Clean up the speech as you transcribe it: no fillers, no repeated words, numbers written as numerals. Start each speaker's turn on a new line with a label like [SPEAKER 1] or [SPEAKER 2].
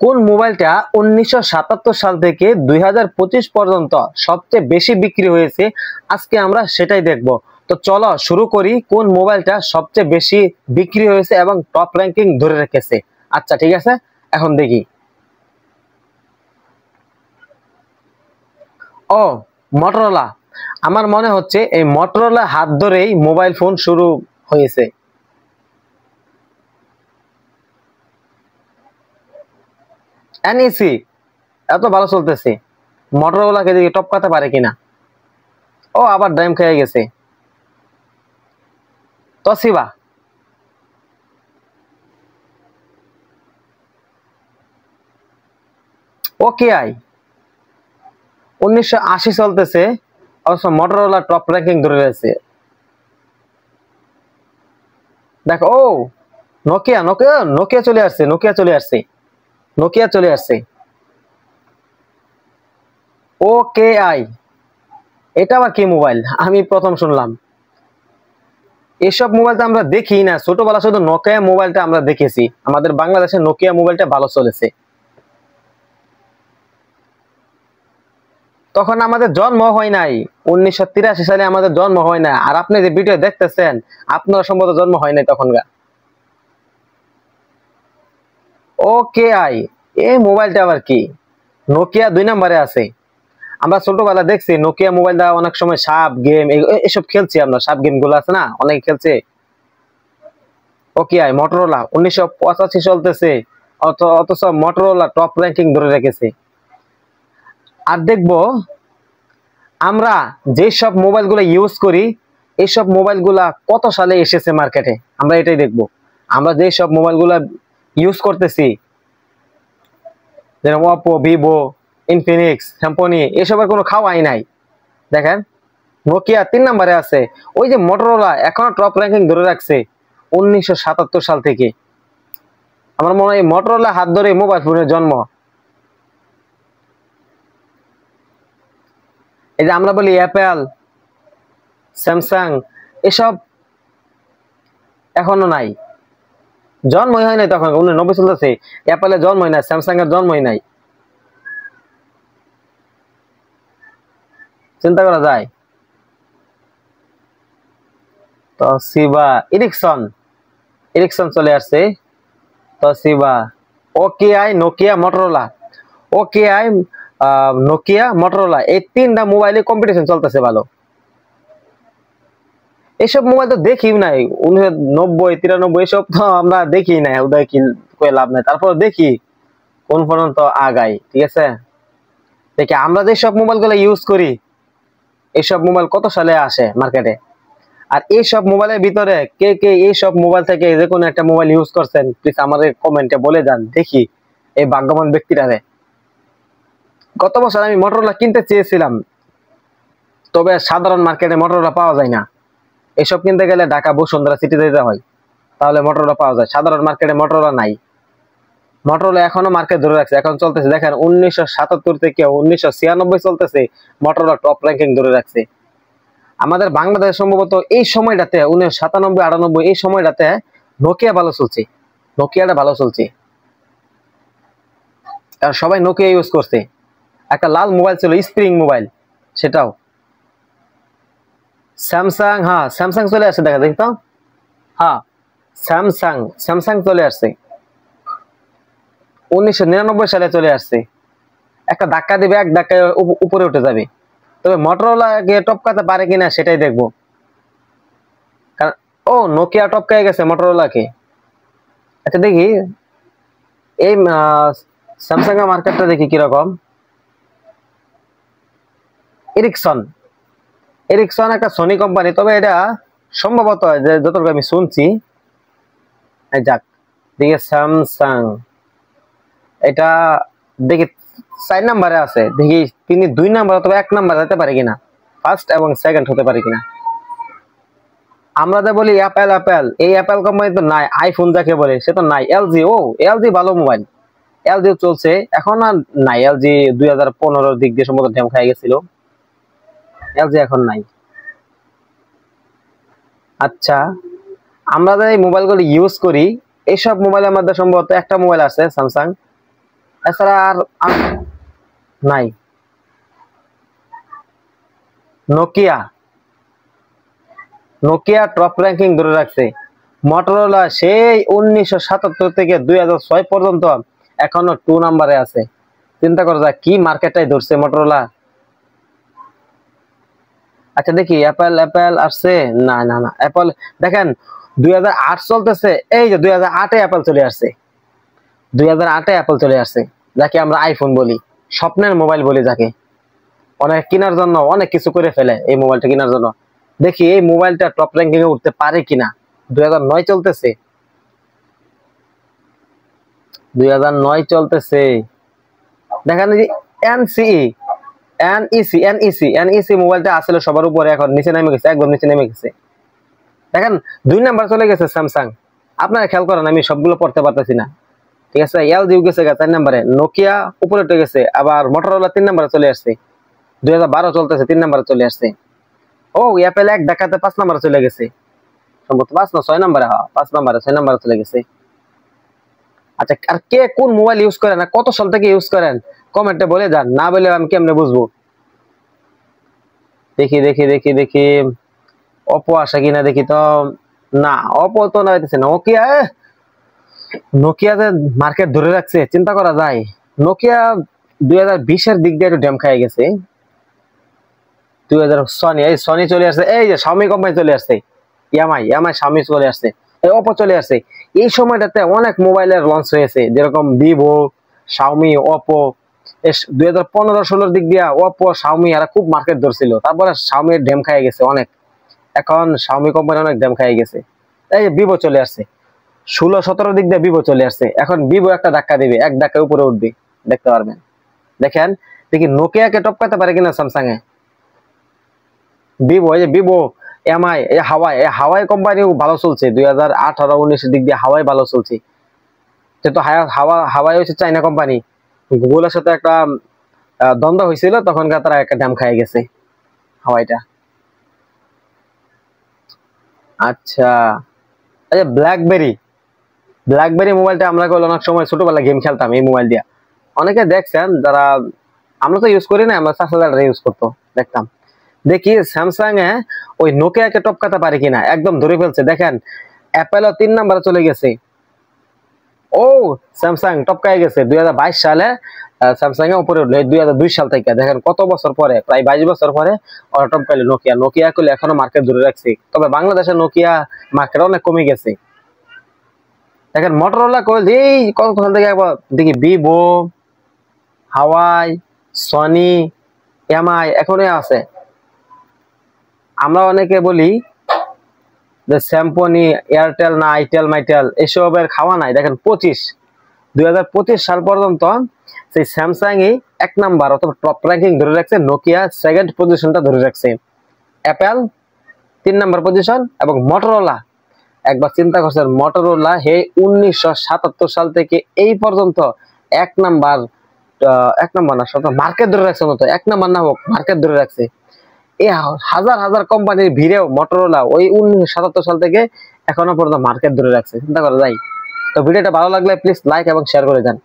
[SPEAKER 1] কোন মোবাইলটা 1977 সাল থেকে 2025 পর্যন্ত সবচেয়ে বেশি বিক্রি হয়েছে? আজকে আমরা সেটাই দেখব। তো চলো শুরু করি, কোন মোবাইলটা সবচেয়ে বেশি বিক্রি হয়েছে এবং টপ র্যাঙ্কিং ধরে রেখেছে। আচ্ছা ঠিক আছে, এখন দেখি। ও, মটোরোলা। আমার মনে হচ্ছে এই মটোরোলা হাত ধরেই মোবাইল ফোন শুরু হয়েছে। এনইসি এত ভালো চলতেছে, মটোরোলাকে দিকে টপকাতে পারে কিনা। ও, আবার ড্যাম খেয়ে গেছে। তসিবা, ওকে আই 1980 চলতেছে, অবশ্য মটোরোলা টপ র্যাঙ্কিং ধরে রয়েছে। দেখো, ও নোকিয়া নোকিয়া নোকিয়া চলে আসছে, নোকিয়া চলে আসছে, নোকিয়া চলে আসছে। ওকে আই, এটা আবার কি মোবাইল? আমি প্রথম শুনলাম। এসব মোবাইল তো আমরা দেখি না, ছোটবেলা শুধু নোকিয়া মোবাইলটা আমরা দেখেছি। আমাদের বাংলাদেশে নোকিয়া মোবাইলটা ভালো চলেছে। তখন আমাদের জন্ম হয় নাই, 1983 সালে আমাদের জন্ম হয় না। আর আপনি যে ভিডিও দেখতেছেন, আপনার সম্ভবত জন্ম হয় নাই তখনকার। ওকে আই, এই মোবাইলটা আবার কি? নোকিয়া 2 নম্বরে আছে। আমরা ছোটবেলা দেখছি নোকিয়া মোবাইলটা অনেক সময় সাপ গেম এসব খেলছি আমরা, সাপ গেম গুলো আছে না, অনেকে খেলছে। ওকে আই মটোরোলা 1985 চলতেছে, অথচ মটোরোলা টপ র্যাঙ্কিং ধরে রেখেছে। আর দেখবো আমরা যেসব মোবাইলগুলো ইউজ করি, এইসব মোবাইলগুলা কত সালে এসেছে মার্কেটে, আমরা এটাই দেখব। আমরা যেসব মোবাইলগুলা ইউজ করতেছি, যেরকম অপো, ভিভো, ইনফিনিক্স, স্যামসং, এসবের কোনো খাওয়াই নাই। দেখেন, নোকিয়া 3 নম্বরে আছে। ওই যে মটোরোলা এখনো টপ র্যাঙ্কিং ধরে রাখছে 1977 সাল থেকে। আমার মনে হয় মটোরোলা হাত ধরে মোবাইল ফোনের জন্ম। এই যে আমরা বলি অ্যাপেল, স্যামসাং, এসব এখনো নাই, জন্মই হয় নাই তখন। 1990 চলতেছে, অ্যাপেলের জন্ম হয় নাই, স্যামসাং এর জন্মই নাই। চিন্তা করা যায়। তো সিবা, ইরিকসন, ইরিকসন চলে আসছে। তো সিবা, ওকে আই, নোকিয়া, মটোরোলা। ওকে আই, নোকিয়া, মটোরোলা, এই 3টা মোবাইলে কম্পিটিশন চলতেছে ভালো। এইসব মোবাইল তো দেখি নাই, 1990, 93 এসব তো আমরা দেখি নাই। উদয় কি কয়ে লাভ নাই, তারপর দেখি কোন পর্যন্ত আগাই। ঠিক আছে, দেখি আমরা যে সব মোবাইল গুলো ইউজ করি, এইসব মোবাইল কত সালে আসে মার্কেটে। আর এইসব মোবাইলের ভিতরে কে কে এইসব মোবাইল থেকে যে কোনো একটা মোবাইল ইউজ করছেন, প্লিজ আমাদের কমেন্টে বলে যান, দেখি এই ভাগ্যবান ব্যক্তিরা। গত বছর আমি মটোরোলা কিনতে চেয়েছিলাম, তবে সাধারণ মার্কেটে মটোরোলা পাওয়া যায় না। এসব কিনতে গেলে ঢাকা বসুন্ধরা সিটিতে যেতে হয়, তাহলে মটোরোলা পাওয়া যায়। সাধারণ মার্কেটে মটোরোলা নাই। মটোরোলা এখনো মার্কেট ধরে রাখছে, এখন চলতেছে। দেখেন 1977 থেকে 1996 চলতেছে, মটোরোলা টপ র্যাঙ্কিং ধরে রাখছে। আমাদের বাংলাদেশ সম্ভবত এই সময়টাতে 1997, 98 এই সময়টাতে নোকিয়া ভালো চলছে, নোকিয়াটা ভালো চলছে। আর সবাই নোকিয়া ইউজ করছে। একটা লাল মোবাইল ছিল, স্প্রিং মোবাইল, সেটাও। স্যামসাং, হ্যাঁ স্যামসাং চলে আসছে, দেখা দেখি তো। হ্যাঁ, স্যামসাং, স্যামসাং চলে আসছে 1999 সালে চলে আসছে। একটা ধাক্কা দিবে, এক ধাক্কায় উপরে উঠে যাবে। তবে মটোরোলাকে টপকাতে পারে কিনা সেটাই দেখবো। কারণ ও, নোকিয়া টপকায় গেছে মটোরোলাকে। আচ্ছা দেখি এই স্যামসাং এর মার্কেটটা দেখি কিরকম। এরিকসন, এরিকসন একটা সোনি কোম্পানি, তবে এটা সম্ভবত যে যতটুকু আমি শুনছি, যাক দেখি স্যামসাং, এটা দেখি 4 নম্বরে আছে। দেখি তিনি 2 নম্বর অথবা 1 নম্বর হতে পারে কিনা, ফার্স্ট এবং সেকেন্ড হতে পারে কিনা। আমরা যে বলি অ্যাপেল, অ্যাপেল, এই অ্যাপেল কোম্পানি তো নাই। আইফোন যাকে বলে সে তো নাই। এলজি, ও এলজি ভালো মোবাইল, এলজি চলছে। এখন আর নাই, এলজি 2015 দিক দিয়ে সম্ভবত ড্যাম খাই গেছিল, এলজি এখন নাই। আচ্ছা, আমরা যে এই মোবাইলগুলো ইউজ করি, এইসব মোবাইলের মধ্যে সম্ভবত একটা মোবাইল আছে স্যামসাং, এছাড়া আর নাই। নোকিয়া, নোকিয়া টপ র্যাঙ্কিং ধরে রাখছে। মটোরোলা সেই 1977 থেকে 2006 পর্যন্ত এখনো 2 নাম্বারে আছে। চিন্তা করা যায় কি মার্কেটটাই ধরছে মটোরোলা। আচ্ছা দেখি অ্যাপল, অ্যাপল আসছে না না না অ্যাপল দেখেন 2008 চলতেছে, এই যে 2008-এ অ্যাপল চলে আসছে, 2008-এ অ্যাপল চলে আসছে, যাকে আমরা আইফোন বলি, স্বপ্নের মোবাইল বলি যাকে। অনেক কেনার জন্য অনেক কিছু করে ফেলে এই মোবাইলটা কেনার জন্য। দেখি এই মোবাইলটা টপ র্যাঙ্কিং এ উঠতে পারে কিনা। 2009 চলতেছে, 2009 চলতেছে। দেখেন এনসিই এনইসি মোবাইলটা আসলে সবার উপরে, এখন নিচে নেমে গেছে, একদম নিচে নেমে গেছে। দেখেন 2 নাম্বার চলে গেছে স্যামসাং। আপনারা খেয়াল করেন, আমি সবগুলো পড়তে পারতেছি না, ঠিক আছে। এলজি গেছে 4 নাম্বারে, নোকিয়া উপরে উঠে গেছে, আবার মোটরোলা 3 নাম্বারে চলে আসছে। 2012 চলতেছে, 3 নাম্বারে চলে আসছে। ও অ্যাপেল এক ধাক্কাতে 5 নাম্বারে চলে গেছে, সম্ভবত 5 না 6 নাম্বারে, 5 নাম্বারে 6 নাম্বারে চলে গেছে। আচ্ছা আর কে কোন মোবাইল ইউজ করেন আর কত সাল থেকে ইউজ করেন কমেন্টে বলে যান, না বলে আমি কেমনে বুঝবো। দেখি দেখি দেখি দেখি অপো আসে কিনা দেখি তো, না অপো তো না হইতেছে। নোকিয়া, নোকিয়াতে মার্কেট ধরে রাখছে, চিন্তা করা যায়। নোকিয়া 2020-এর দিক দিয়ে একটু ড্যাম খাই গেছে। 2000 সনি, এই সনি চলে আসছে, এই যে শাওমি কোম্পানি চলে আসছে, এমআই শাওমি চলে আসছে, এই অপো চলে আসছে। এই সময়টাতে অনেক মোবাইলের লঞ্চ হয়েছে, যেরকম ভিভো, শাওমি, অপো। 2015-16 দিক দিয়া অপো শাওমি এরা খুব মার্কেট ধরছিল, তারপরে শাওমির ড্যাম খাই গেছে অনেক। এখন শাওমি কোম্পানি অনেক ড্যাম খাই গেছে। এই যে ভিভো চলে আসছে, 16-17 দিক দিয়ে ভিভো চলে আসছে। এখন ভিভো একটা ধাক্কা দিবে, এক ধাক্কা উপরে উঠবে, দেখতে পারবেন। দেখেন দেখি নোকিয়াকে টপকাতে পারে কিনা স্যামসাং এ। ভিভো, এই যে ভিভো, এমআই, হাওয়াই কোম্পানিও ভালো চলছে। 2018-19 দিক দিয়ে হাওয়াই ভালো চলছে, যেহেতু হাওয়াই হচ্ছে চাইনা কোম্পানি। গুগলের সাথে একটা দ্বন্দ্ব হয়েছিল, তখন তারা একটা ড্যাম খাই গেছে হাওয়াইটা। আচ্ছা এই যে ব্ল্যাকবেরি মোবাইলটা আমরা অনেক সময় ছোটবেলা গেম খেলতাম এই মোবাইল দিয়া। অনেকে দেখছেন যারা, আমরা তো ইউজ করি না, আমরা চাচারা ইউজ করতো, দেখতাম। দেখি স্যামসাং এ ওই নোকিয়াকে টপকাতে পারে কিনা, একদম ধরে ফেলছে। দেখেন অ্যাপেলও 3 নাম্বারে চলে গেছে। ও স্যামসাং টপকায় গেছে 2022 সালে, স্যামসাং এ উপরে উঠলো 2002 সাল থেকে। দেখেন কত বছর পরে, প্রায় 22 বছর পরে ওরা টপকাইলো নোকিয়া। নোকিয়া করলে এখনো মার্কেট ধরে রাখছে, তবে বাংলাদেশে নোকিয়া মার্কেট অনেক কমে গেছে। দেখেন মোটরোলা করলে এই কত সাল থেকে একবার দেখি ভিভো, হাওয়াই, সনি, এমআই এখনো আছে। আমরা অনেকে বলি যে স্যামসনি, এয়ারটেল না আইটেল মাইটেল এসবের খাওয়া নাই। দেখেন 2025 সাল পর্যন্ত সেই স্যামসাং ই 1 নাম্বার অথবা টপ র্যাঙ্কিং ধরে রাখছে, নোকিয়া সেকেন্ড পজিশনটা ধরে রাখছে, অ্যাপেল 3 নাম্বার পজিশন, এবং মোটরোলা, একবার চিন্তা করছেন মোটরোলা হে 1977 সাল থেকে এই পর্যন্ত 1 নাম্বার, 1 নাম্বার না সব মার্কেট ধরে রাখছে, মতো 1 নাম্বার না হোক মার্কেট ধরে রাখছে। এই হাজার হাজার কোম্পানির ভিড়েও মোটরোলা ওই 1977 সাল থেকে এখনো পর্যন্ত মার্কেট ধরে রাখছে, চিন্তা করা যায়। তো ভিডিওটা ভালো লাগলে প্লিজ লাইক এবং শেয়ার করে দেন।